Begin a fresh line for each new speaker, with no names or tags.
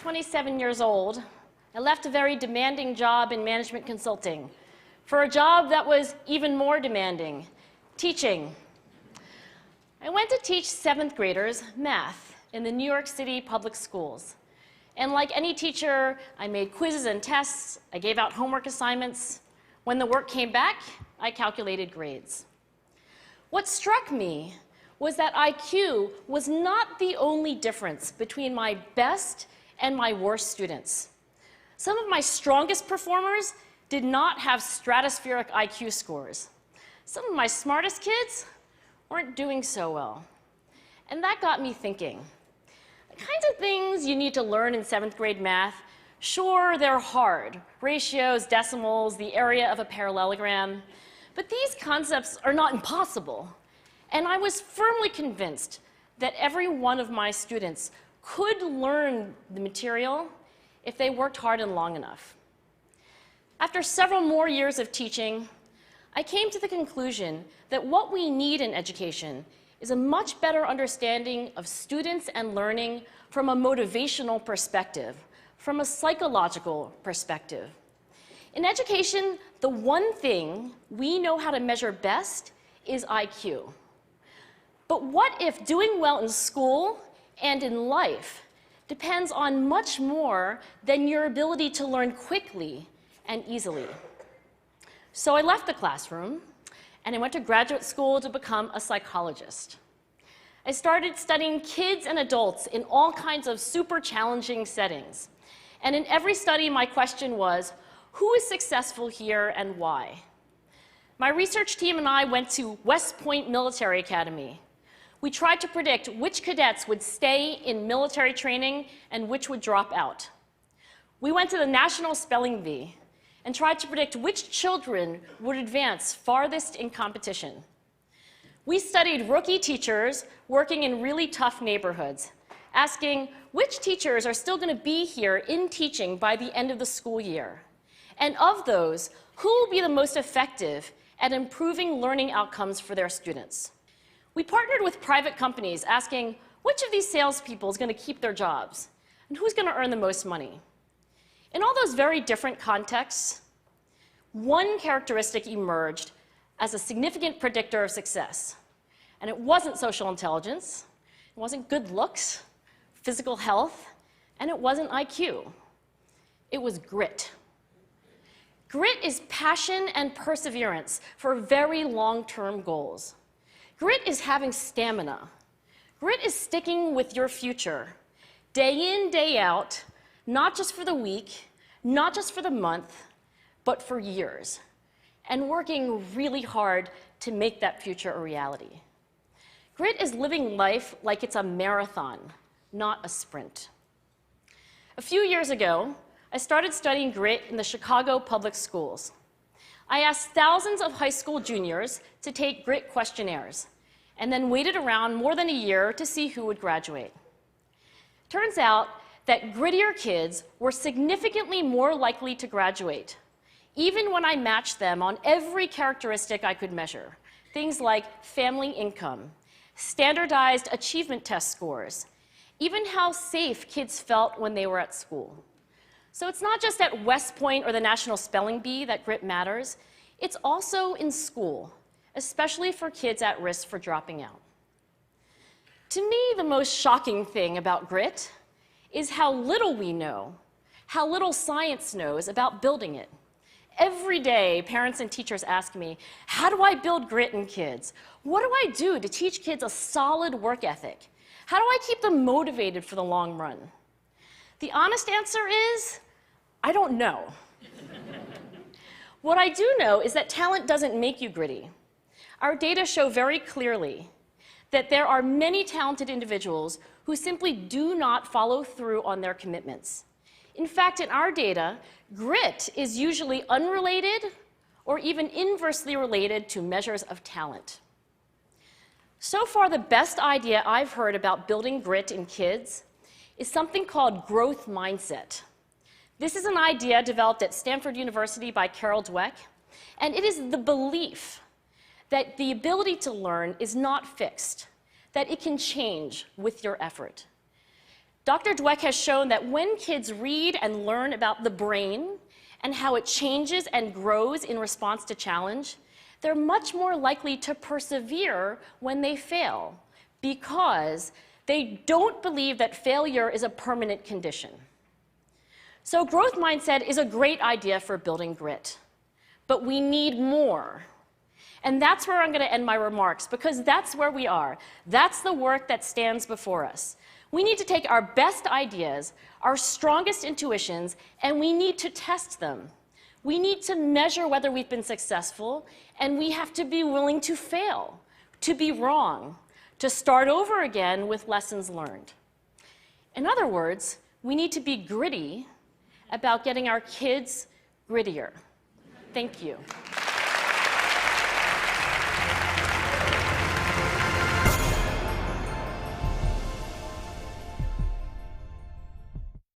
27 years old, I left a very demanding job in management consulting for a job that was even more demanding, teaching. I went to teach 7th graders math in the New York City public schools. And like any teacher, I made quizzes and tests, I gave out homework assignments. When the work came back, I calculated grades. What struck me was that IQ was not the only difference between my best and my worst students. Some of my strongest performers did not have stratospheric IQ scores. Some of my smartest kids weren't doing so well. And that got me thinking. The kinds of things you need to learn in 7th grade math, sure, they're hard. Ratios, decimals, the area of a parallelogram. But these concepts are not impossible. And I was firmly convinced that every one of my students could learn the material if they worked hard and long enough. After several more years of teaching, I came to the conclusion that what we need in education is a much better understanding of students and learning from a motivational perspective, from a psychological perspective. In education, the one thing we know how to measure best is IQ. But what if doing well in school and in life depends on much more than your ability to learn quickly and easily? So I left the classroom and I went to graduate school to become a psychologist. I started studying kids and adults in all kinds of super challenging settings. And in every study, my question was, who is successful here and why? My research team and I went to West Point Military Academy. We tried to predict which cadets would stay in military training and which would drop out. We went to the National Spelling Bee and tried to predict which children would advance farthest in competition. We studied rookie teachers working in really tough neighborhoods, asking which teachers are still going to be here in teaching by the end of the school year. And of those, who will be the most effective at improving learning outcomes for their students? We partnered with private companies asking which of these salespeople is going to keep their jobs and who's going to earn the most money. In all those very different contexts, one characteristic emerged as a significant predictor of success. And it wasn't social intelligence, it wasn't good looks, physical health, and it wasn't IQ. It was grit. Grit is passion and perseverance for very long-term goals. Grit is having stamina. Grit is sticking with your future, day in, day out, not just for the week, not just for the month, but for years, and working really hard to make that future a reality. Grit is living life like it's a marathon, not a sprint. A few years ago, I started studying grit in the Chicago public schools. I asked thousands of high school juniors to take grit questionnaires, and then waited around more than a year to see who would graduate. Turns out that grittier kids were significantly more likely to graduate, even when I matched them on every characteristic I could measure, things like family income, standardized achievement test scores, even how safe kids felt when they were at school. So it's not just at West Point or the National Spelling Bee that grit matters, it's also in school, especially for kids at risk for dropping out. To me, the most shocking thing about grit is how little we know, how little science knows about building it. Every day, parents and teachers ask me, how do I build grit in kids? What do I do to teach kids a solid work ethic? How do I keep them motivated for the long run? The honest answer is, I don't know. What I do know is that talent doesn't make you gritty. Our data show very clearly that there are many talented individuals who simply do not follow through on their commitments. In fact, in our data, grit is usually unrelated or even inversely related to measures of talent. So far, the best idea I've heard about building grit in kids is something called growth mindset. This is an idea developed at Stanford University by Carol Dweck, and it is the belief that the ability to learn is not fixed, that it can change with your effort. Dr. Dweck has shown that when kids read and learn about the brain and how it changes and grows in response to challenge, they're much more likely to persevere when they fail because they don't believe that failure is a permanent condition. So growth mindset is a great idea for building grit, but we need more. And that's where I'm going to end my remarks, because that's where we are. That's the work that stands before us. We need to take our best ideas, our strongest intuitions, and we need to test them. We need to measure whether we've been successful, and we have to be willing to fail, to be wrong, to start over again with lessons learned. In other words, we need to be gritty about getting our kids grittier. Thank you.